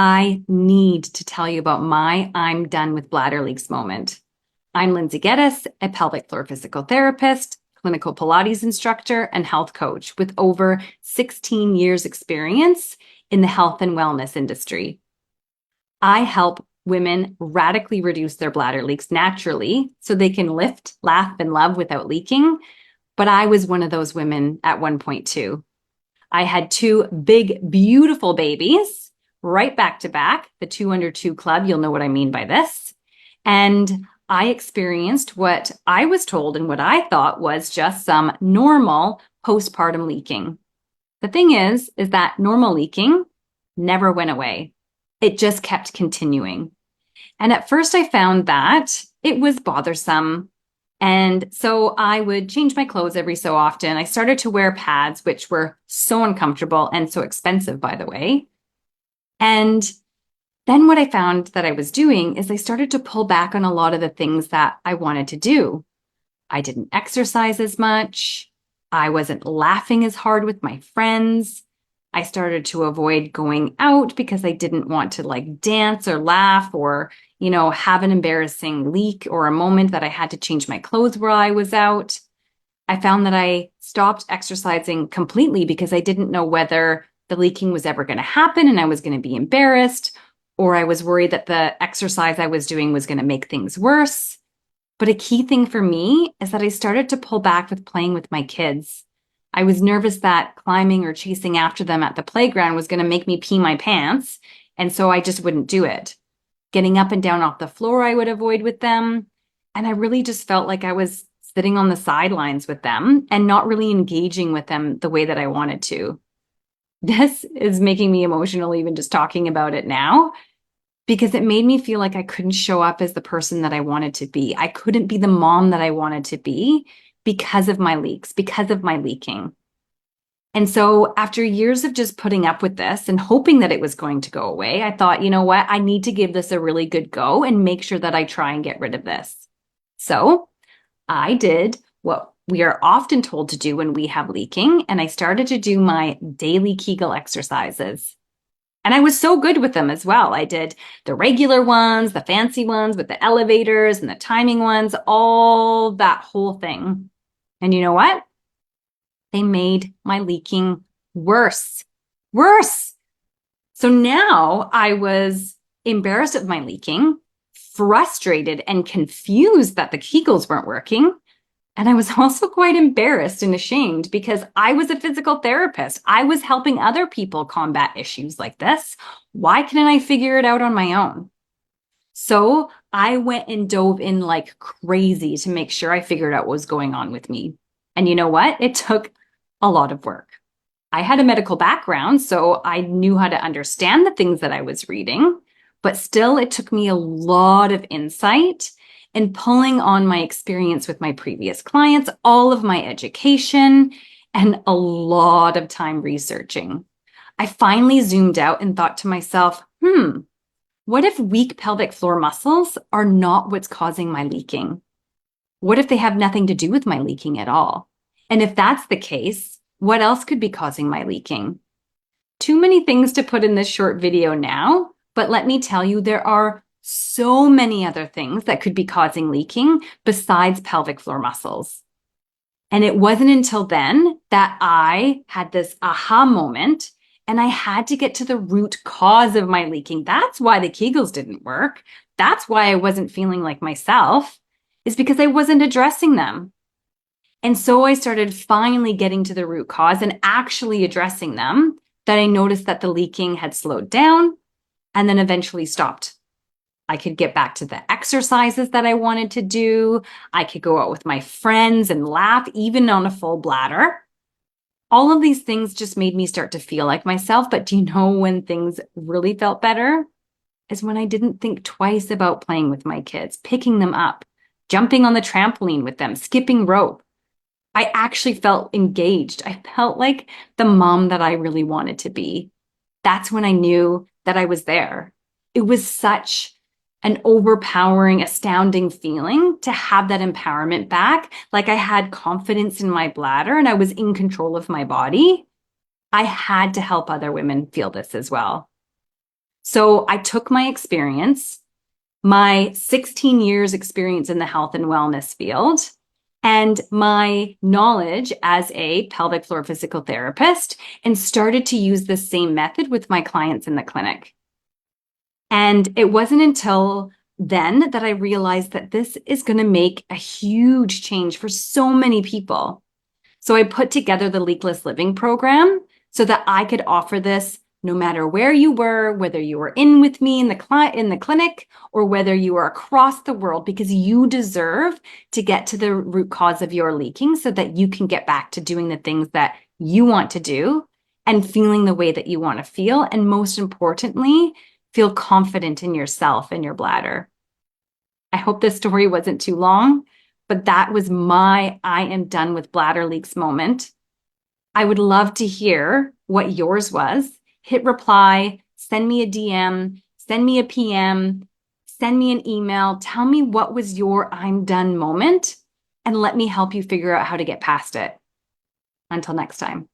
I need to tell you about my I'm done with bladder leaks moment. I'm Lindsay Geddes, a pelvic floor physical therapist, clinical Pilates instructor, and health coach with over 16 years experience in the health and wellness industry. I help women radically reduce their bladder leaks naturally so they can lift, laugh, and love without leaking. But I was one of those women at one point too. I had two big, beautiful babies right back to back, the 2 under 2 club. You'll know what I mean by this. And I experienced what I was told and what I thought was just some normal postpartum leaking. The thing is that normal leaking never went away. It just kept continuing. And at first I found that it was bothersome. And so I would change my clothes every so often. I started to wear pads, which were so uncomfortable and so expensive, by the way. And then what I found that I was doing is I started to pull back on a lot of the things that I wanted to do. I didn't exercise as much. I wasn't laughing as hard with my friends. I started to avoid going out because I didn't want to dance or laugh or, have an embarrassing leak or a moment that I had to change my clothes while I was out. I found that I stopped exercising completely because I didn't know whether the leaking was ever going to happen and I was going to be embarrassed, or I was worried that the exercise I was doing was going to make things worse. But a key thing for me is that I started to pull back with playing with my kids. I was nervous that climbing or chasing after them at the playground was going to make me pee my pants, and so I just wouldn't do it. Getting up and down off the floor, I would avoid with them. And I really just felt like I was sitting on the sidelines with them and not really engaging with them the way that I wanted to. This is making me emotional even just talking about it now, because it made me feel like I couldn't show up as the person that I wanted to be. I couldn't be the mom that I wanted to be because of my leaks, because of my leaking. And so after years of just putting up with this and hoping that it was going to go away, I thought, you know what? I need to give this a really good go and make sure that I try and get rid of this. So I did what we are often told to do when we have leaking, and I started to do my daily Kegel exercises. And I was so good with them as well. I did the regular ones, the fancy ones with the elevators and the timing ones, all that whole thing. And you know what? They made my leaking worse. Worse. So now I was embarrassed of my leaking, frustrated and confused that the Kegels weren't working. And I was also quite embarrassed and ashamed because I was a physical therapist. I was helping other people combat issues like this. Why couldn't I figure it out on my own? So I went and dove in like crazy to make sure I figured out what was going on with me. And you know what? It took a lot of work. I had a medical background, so I knew how to understand the things that I was reading, but still it took me a lot of insight and pulling on my experience with my previous clients, all of my education, and a lot of time researching. I finally zoomed out and thought to myself, what if weak pelvic floor muscles are not what's causing my leaking? What if they have nothing to do with my leaking at all? And if that's the case, what else could be causing my leaking? Too many things to put in this short video now, but let me tell you, there are so many other things that could be causing leaking besides pelvic floor muscles. And it wasn't until then that I had this aha moment and I had to get to the root cause of my leaking. That's why the Kegels didn't work. That's why I wasn't feeling like myself, is because I wasn't addressing them. And so I started finally getting to the root cause and actually addressing them, that I noticed that the leaking had slowed down and then eventually stopped. I could get back to the exercises that I wanted to do. I could go out with my friends and laugh, even on a full bladder. All of these things just made me start to feel like myself. But do you know when things really felt better? Is when I didn't think twice about playing with my kids, picking them up, jumping on the trampoline with them, skipping rope. I actually felt engaged. I felt like the mom that I really wanted to be. That's when I knew that I was there. It was such an overpowering, astounding feeling to have that empowerment back. Like I had confidence in my bladder and I was in control of my body. I had to help other women feel this as well. So I took my experience, my 16 years experience in the health and wellness field, and my knowledge as a pelvic floor physical therapist, and started to use the same method with my clients in the clinic. And it wasn't until then that I realized that this is going to make a huge change for so many people. So I put together the Leakless Living program so that I could offer this no matter where you were, whether you were in with me in the clinic or whether you are across the world, because you deserve to get to the root cause of your leaking so that you can get back to doing the things that you want to do and feeling the way that you want to feel. And most importantly, feel confident in yourself and your bladder. I hope this story wasn't too long, but that was my I am done with bladder leaks moment. I would love to hear what yours was. Hit reply, send me a DM, send me a PM, send me an email. Tell me what was your I'm done moment, and let me help you figure out how to get past it. Until next time.